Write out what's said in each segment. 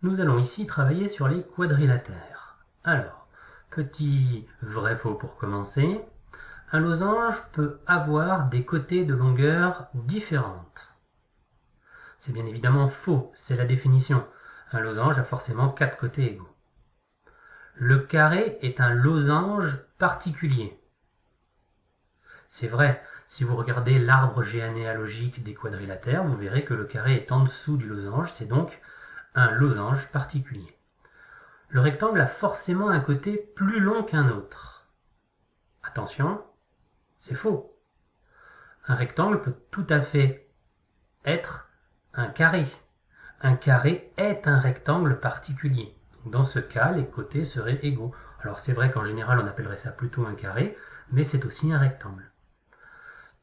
Nous allons ici travailler sur les quadrilatères. Alors, petit vrai-faux pour commencer. Un losange peut avoir des côtés de longueur différentes. C'est bien évidemment faux, c'est la définition. Un losange a forcément 4 côtés égaux. Le carré est un losange particulier. C'est vrai, si vous regardez l'arbre généalogique des quadrilatères, vous verrez que le carré est en dessous du losange, c'est donc un losange particulier. Le rectangle a forcément un côté plus long qu'un autre. Attention, c'est faux. Un rectangle peut tout à fait être un carré. Un carré est un rectangle particulier. Dans ce cas, les côtés seraient égaux. Alors c'est vrai qu'en général, on appellerait ça plutôt un carré, mais c'est aussi un rectangle.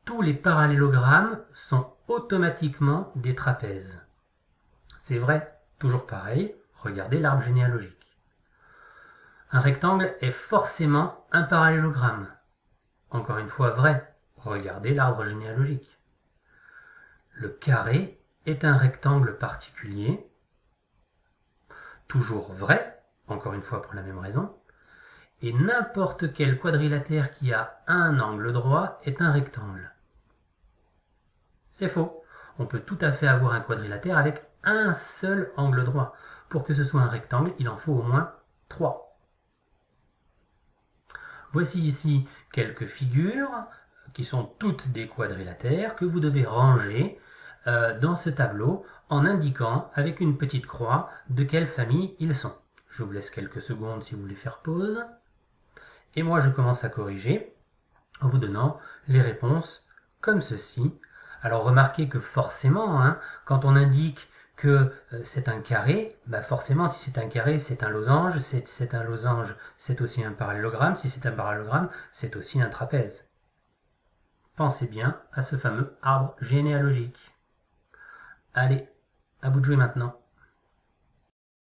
Tous les parallélogrammes sont automatiquement des trapèzes. C'est vrai, toujours pareil, regardez l'arbre généalogique. Un rectangle est forcément un parallélogramme. Encore une fois vrai, regardez l'arbre généalogique. Le carré est un rectangle particulier. Toujours vrai, encore une fois pour la même raison. Et n'importe quel quadrilatère qui a un angle droit est un rectangle. C'est faux. On peut tout à fait avoir un quadrilatère avec un seul angle droit. Pour que ce soit un rectangle, il en faut au moins 3. Voici ici quelques figures qui sont toutes des quadrilatères que vous devez ranger dans ce tableau en indiquant avec une petite croix de quelle famille ils sont. Je vous laisse quelques secondes si vous voulez faire pause. Et moi je commence à corriger en vous donnant les réponses comme ceci. Alors remarquez que forcément, quand on indique que c'est un carré, forcément si c'est un carré c'est un losange, c'est un losange c'est aussi un parallélogramme, si c'est un parallélogramme c'est aussi un trapèze. Pensez bien à ce fameux arbre généalogique. Allez, à vous de jouer maintenant.